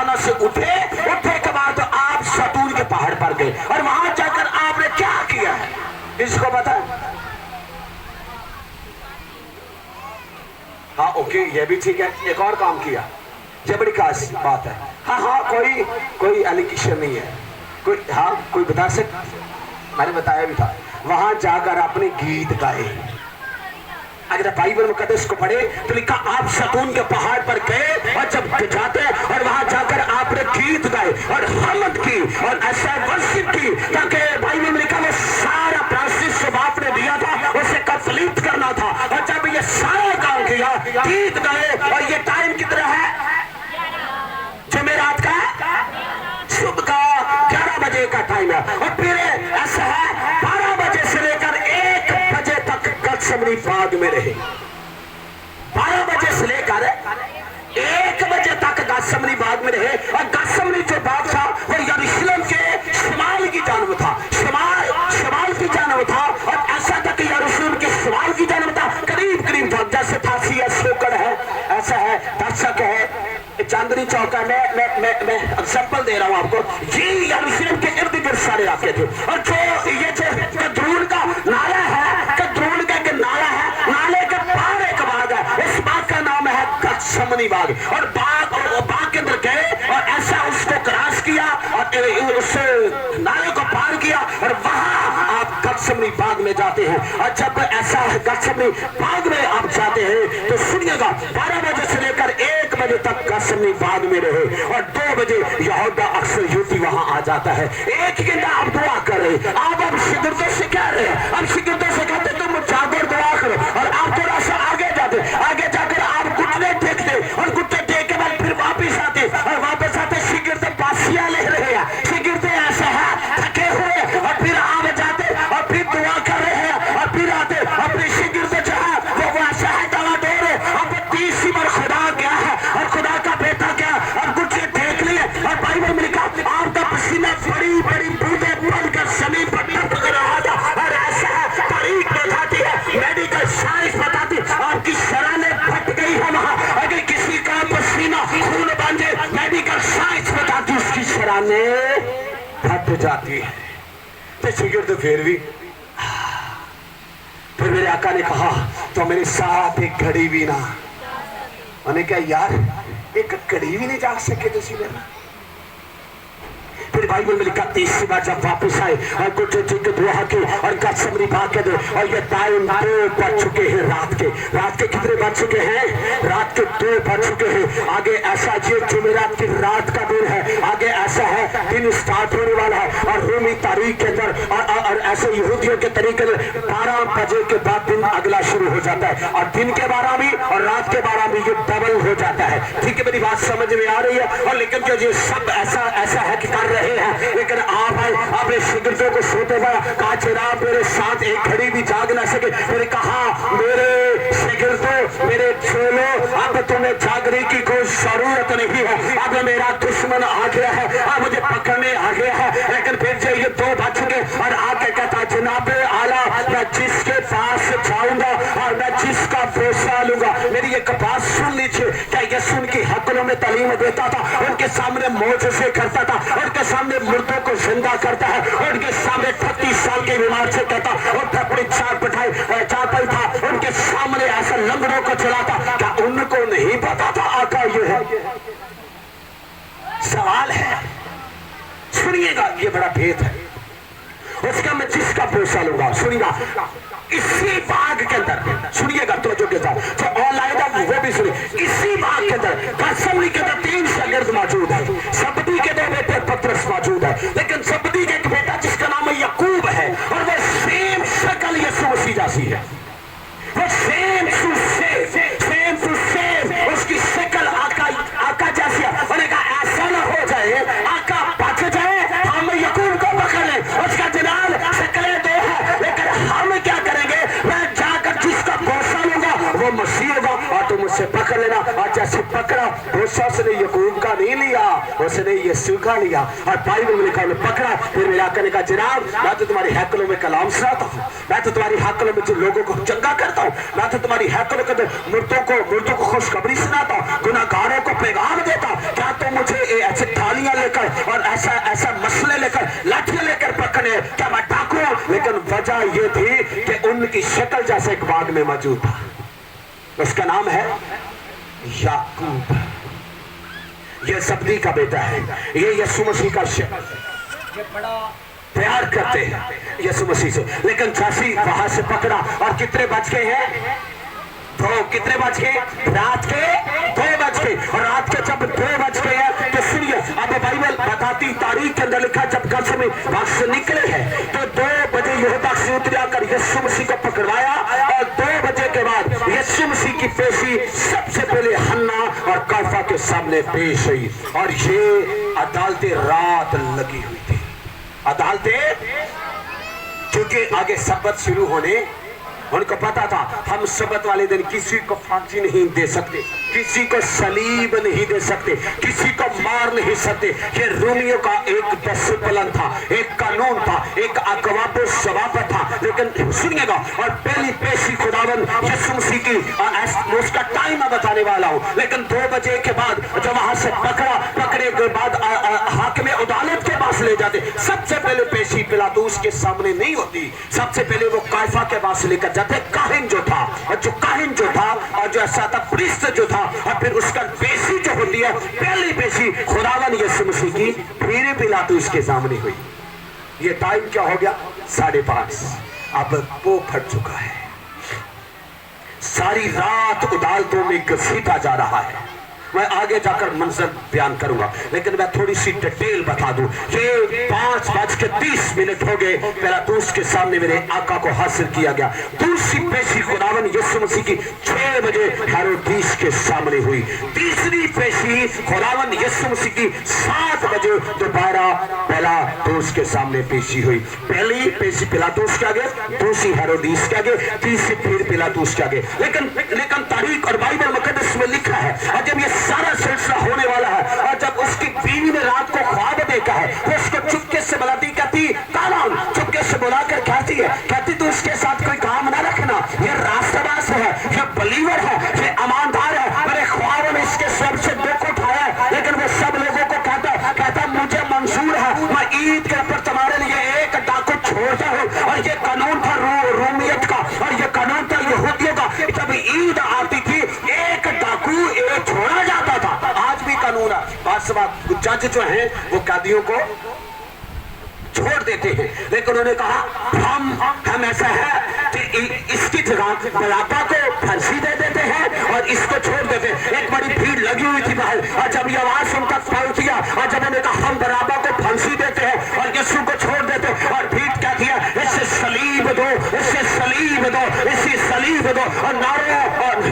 खाना से उठे के बाद आप सतूर के पहाड़ पर गए और वहां जाकर आपने क्या किया है, इसको पता है? हाँ ओके, ये भी ठीक है। एक और काम किया, ये बड़ी खास बात है। हाँ कोई एलिगेशन नहीं है, कोई बता सकता? मैंने बताया भी था, वहां जाकर आपने गीत गाए। अगर बाइबल मुकद्दस को पढ़े तो लिखा आप सतून के पहाड़ पर गए और जब जाते और वहां जाकर आपने गीत गाए और हमद की और ऐसा वर्शिप की, ताकि बाइबल में लिखा वो सारा प्रोसेस जो आपने दिया था उसे कंप्लीट करना था। और जब ये सारा काम किया, गीत गाए, और ये टाइम कितना है? जुमेरात का सुबह का 11 बजे का टाइम है। और फिर ऐसा है 12 बजे से लेकर 1 बजे तक गथसेमनी बाग में रहे। 12 बजे से लेकर 1 बजे तक गथसेमनी बाग में रहे। और गथसेमनी जो बाग था वो यरूशलेम के शुमाल की जानब था, शुमाल की जानब था। और ऐसा था कि यरूशलेम के शुमाल की जानब था, करीब था, जैसे थासी है, सोकर है, ऐसा है, दर्शक है, चांदनी चौक है। मैं एग्जांपल दे रहा हूं आपको। ये यरूशलेम के इर्द गिर्द सारे आते थे। और जो ये जो कद्रून का नाला है, कद्रून का नाला है, नाले के पार एक बाग है, इस बाग का नाम है गथसेमनी बाग। और बाग के अंदर गए और ऐसा उसको क्रॉस किया और उस नाले को पार किया और वहां आप गथसेमनी बाग में जाते हैं। और जब ऐसा गथसेमनी बाग में आप जाते हैं तो सुनिएगा, 12 बजे से लेकर 1 बजे तक गथसेमनी बाग में रहे। और 2 बजे यहूदा अक्सर यूती वहां आ जाता है। एक घंटा आप दुआ कर रहे, आप अब शिगिर्दों से कह रहे हैं, अब शिगिर्दों से कहते तुम जागो और दुआ करो। और आप थोड़ा सा आगे जाते, आगे जाकर आप घुटने टेकते और घुटने टेक के बाद फिर वापिस आते और वापस आते शिगिर्द बासियां ले रहे हैं, शिगिर्द ऐसा है थके हुए, और फिर आप जाते और फिर दुआ कर रहे हैं और फिर आते और फिर शिगिर्द जो है वो ऐसा है दवा दे रहे। अब 30 बार खुदा गया है और खुदा का बेटा गया और घुटने टेक लिए। और बाइबल में लिखा आपका पसीना बड़ी बड़ी बूंदे पड़कर जमीन पर टपक रहा था। और ऐसा है तारीख बताती है, मेडिकल साइंस बताती है, आपकी शराने फट गई है वहां। अगर किसी का पसीना खून बन जाए, मेडिकल साइंस बताती उसकी शराने फट जाती है। तो शिगिर्द फिर मेरे आका ने कहा तो मेरे साथ एक घड़ी भी ना। मैंने कहा यार एक घड़ी भी नहीं जाग सके तो इसी में। फिर बाइबल में लिखा 30 बार जब वापस आए और कुछ दुआ की और गथसेमनी बाग के और ये टाइम 2 बज चुके हैं रात के कितने बज चुके हैं? रात के 2 बज चुके हैं। आगे ऐसा ये जुमेरात की रात का दिन है, आगे ऐसा है दिन स्टार्ट होने वाला है। और रोमी तारीख के अंदर और ऐसे यहूदियों के तरीके में 12 बजे के बाद दिन अगला शुरू हो जाता है। और दिन के 12 भी और रात के 12 भी ये डबल हो जाता है। ठीक है, मेरी बात समझ में आ रही है? और लेकिन जो ये सब ऐसा है कि कर रहे हैं, लेकिन आप अपने शिगिर्दों को सोते हुए कहा जनाब मेरे साथ एक घड़ी भी जाग ना सके। मैंने कहा मेरे शिगिर्दों, मेरे चेलों, अब तुम्हें जागने की कोई जरूरत नहीं है। अब मेरा दुश्मन आ गया है, अब मुझे पकड़ने आ गया है। लेकिन फिर जो ये 2 बज चुके और आके कहता जनाब आला मैं जिसके पास जाऊंगा और मैं जिसका भरोसा लूंगा। मेरी एक बात सुन लीजिए, क्या यीशु उनकी हकलों में तालीम देता था, उनके सामने मोजज़े करता था, उनके सामने मुर्दों को जिंदा करता है, उनके सामने 38 साल के बीमार से कहता और अपनी चारपाई था, उनके सामने ऐसा लंगड़ों को चलाता। क्या उनको नहीं पता था आका ये है? सवाल है, सुनिएगा, ये बड़ा भेद है। उसका मैं जिसका भरोसा लूंगा, सुनिएगा इसी बाग के अंदर, सुनिएगा तो जो ऑनलाइन है वो भी सुनिए। इसी बाग के अंदर गथसेमनी के अंदर 3 शागिर्द मौजूद है। सबदी के 2 बेटे पतरस मौजूद है, लेकिन सबदी का एक बेटा जिसका नाम है याकूब है और वो सेम शक्ल यीशु मसीह जैसी है। वो सेम टू सेम उसकी शक्ल आका जैसी है। मैंने कहा ऐसा ना हो जाए आका बच जाए, हम याकूब को पकड़ ले, उसका जनाब शक्लें 2 है, लेकिन हम क्या करेंगे? मैं जाकर जिसका भरोसा लूंगा वो मसीह होगा और तुम उससे पकड़ लेना। और जैसे पकड़ा भरोसा उसने याकूब का नहीं लिया, उसने यीशु का लिया। और बाइबल में लिखा उन्हें पकड़ा। फिर मेरे आका ने कहा जनाब मैं तो तुम्हारी हैकलों में कलाम सुनाता हूँ, मैं तो तुम्हारी हैकलों में जो लोगों को चंगा करता हूँ, मैं तो तुम्हारी हैकलों के मुर्दों को खुशखबरी सुनाता हूँ, गुनाहगारों को पैगाम देता हूँ। क्या तुम मुझे इल्म की शक्ल जैसे एक बाग में मौजूद था। उसका नाम है याकूब। ये जब्दी का बेटा है, ये यीशु मसीह का शक्ल, ये बड़ा प्यार करते हैं यीशु मसीह से। लेकिन जैसे वहां से पकड़ा और कितने बज गए हैं? तो कितने बज गए? रात के 2 बज गए। और रात के जब 2 बज गए हैं तो सुनिए, अब बाइबल बताती तारीख के अंदर लिखा जब कसम वहां से निकले हैं तो 2 बजे यहूदा से उतरा कर यीशु मसीह को पकड़वाया। और 2 बजे के बाद यीशु मसीह की पेशी सबसे पहले हन्ना और कायफा के सामने पेश हुई। और ये अदालतें रात लगी हुई थी, अदालतें, क्योंकि आगे सब्बत शुरू होने, उनको पता था हम सब्बत वाले दिन किसी को फांसी नहीं दे सकते, किसी को सलीब नहीं दे सकते, किसी को मार नहीं सकते। ये रोमियो का एक डिसिप्लिन था, एक कानून था, एक अकवाब सवाबत था। लेकिन सुनिएगा, और पहली पेशी खुदावन यीशु मसीह की उसका टाइम मैं बताने वाला हूँ। लेकिन 2 बजे के बाद जब वहां से पकड़े के बाद हाकिम अदालत के पास ले जाते, सबसे पहले पेशी पिलातूस के सामने नहीं होती, सबसे पहले वो कायफा के पास लेकर जाते। काहिन जो था, और जो काहिन जो था, और जो ऐसा था प्रीस्ट जो था, और फिर उसका पेशी जो होती है, पहली पेशी खुदावन यीशु मसीह की फिर पिलातूस के सामने हुई। ये टाइम क्या हो गया? 5:30। अब वो फट चुका है, सारी रात अदालतों में घसीटा जा रहा है। मैं आगे जाकर मंजर बयान करूंगा, लेकिन मैं थोड़ी सी डिटेल बता दूं। ये 5:30 हो गए, पिलातूस के सामने मेरे आका को हासिल किया गया। दूसरी पेशी खुदावन यीशु मसीह की 6 बजे हेरोदेस के सामने हुई। तीसरी पेशी खुदावन यीशु मसीह की 7 बजे दोबारा पिलातूस के सामने पेशी हुई। पहली पेशी पिलातूस के आगे, दूसरी हेरोदेस के आगे, तीसरी फिर पिलातूस के आगे। लेकिन तारीख और बाइबल मुकद्दस में लिखा है, और जब ये सारा सिलसिला होने वाला है, और जब उसकी बीवी ने रात को ख्वाब देखा है, तो उसको चुपके से बुलाती, कहती कालाम, चुपके से बुलाकर कहती तू उसके साथ कोई काम ना रखना, ये रास्तबाज है, ये बलीवर है, ये ईमानदार है। मेरे ख्वाब में इसके सर से दुख उठाया है, लेकिन वो सब लोगों को कहता मुझे मंजूर है, मैं ईद के ऊपर तुम्हारे लिए एक डाकू छोड़ता हूँ। और ये कानून था रोमियत का, और ये कानून था यहूदियों का। जब ईद आती थी एक डाकू एक छोड़ा जाता था। आज भी कानून है, बात जज जो हैं वो कैदियों को छोड़ देते हैं, लेकिन उन्होंने कहा हम ऐसा है कि इसकी जगह बराबा को फांसी दे देते हैं और इसको छोड़ देते हैं। एक बड़ी भीड़ लगी हुई थी बाहर, और जब ये आवाज उन तक पहुंच गया, और जब उन्होंने कहा हम बराबा को फांसी देते हैं और यीशु को छोड़ देते हैं, और भीड़ क्या किया, इससे सलीब दो, इससे सलीब दो, इससे सलीब दो। और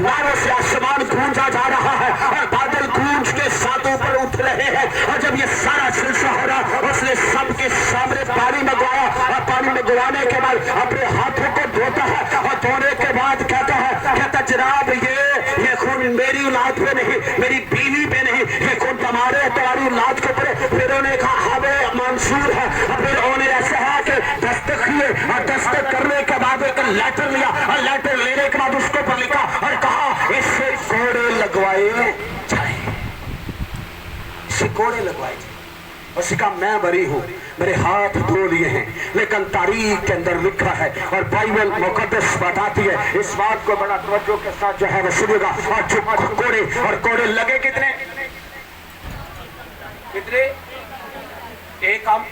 नारों से आसमान गूंजा जा रहा है, और बादल गूंज के साथ ऊपर उठ रहे हैं। और जब ये सारा सिलसिला हो रहा, उसने सबके सामने पानी मंगवाया, और पानी मंगवाने के बाद अपने हाथों को धोता है, और धोने के बाद कहता जनाब ये खून मेरी औलाद पे नहीं, मेरी बीवी पे नहीं, ये खून तुम्हारी औलाद के ऊपर। फिर उन्होंने कहा हमें मंजूर है। और फिर उन्होंने ऐसा है कि दस्तक किए, और दस्तक करने के बाद एक लेटर लिया, और लेटर लेने के बाद उसको पर लिखा और कहा इससे कोड़े लगवाए जाए, इससे कोड़े लगवाए जाए। उसने कहा मैं बरी हूं, मेरे हाथ धो लिए हैं। लेकिन तारीख के अंदर लिखा है, और बाइबल मुकद्दस बताती है, इस बात को बड़ा तवज्जो के साथ जो है वो सुनेगा। और जो कोड़े लगे कितने एक हम,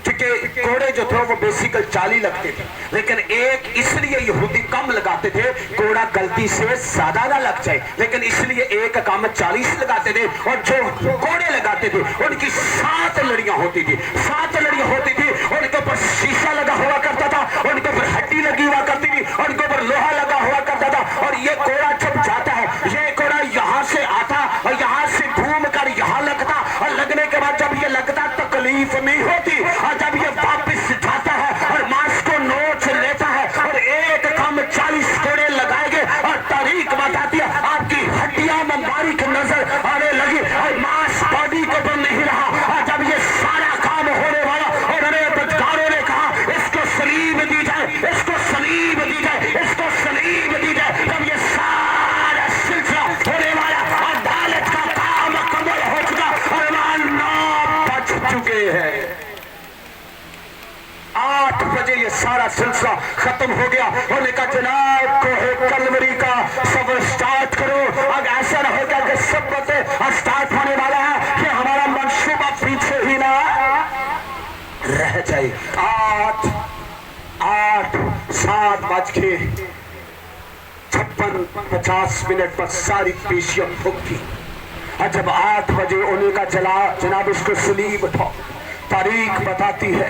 क्योंकि कोड़े जो थे वो बेसिकल 40 लगते थे, लेकिन एक इसलिए यहूदी कम लगाते थे, कोड़ा गलती से ज्यादा ना लग जाए, लेकिन इसलिए एक काम 40 लगाते थे। और जो कोड़े लगाते थे उनकी 7 लड़ियां होती थी, 7 लड़ियां होती थी। उनके ऊपर शीशा लगा हुआ करता था, उनके ऊपर हड्डी लगी हुआ करती थी, उनके ऊपर लोहा लगा हुआ करता था। और ये कोड़ा जब जाता है, ये कोड़ा यहाँ से आता और यहाँ से घूम कर यहाँ लगता, और लगने के बाद जब ये लगता तकलीफ नहीं होती, और जब ये वापस जाता है और मांस को नोच लेता है, और एक कम 40 कोड़े लगाएंगे। और तारीख बताती है आपकी हड्डियां में बारीक नजर आने लगी, और मांस बॉडी के ऊपर नहीं रहा। और जब ये सारा काम होने वाला, और बदकारों ने कहा इसको सलीब दी जाए, इसको सलीब दी जाए, इसको सलीब दी जाए। जब ये सारा सिलसिला होने वाला, अदालत का काम मुकम्मल हो चुका, और 9 बज चुके हैं। 8 बजे ये सारा سلسلہ ختم ہو گیا. انہوں نے کہا جناب کوہ کلوری کا سفر سٹارٹ کرو. اب ایسا نہ ہوگا کہ سب باتیں سٹارٹ ہونے والا ہے کہ ہمارا منصوبہ پیچھے ہی نہ رہ جائے. 7:56 پر ساری پیشیاں پھک گئی. اور جب 8 بجے انہیں کا جناب اس کو سلیب اٹھاؤ. تاریخ بتاتی ہے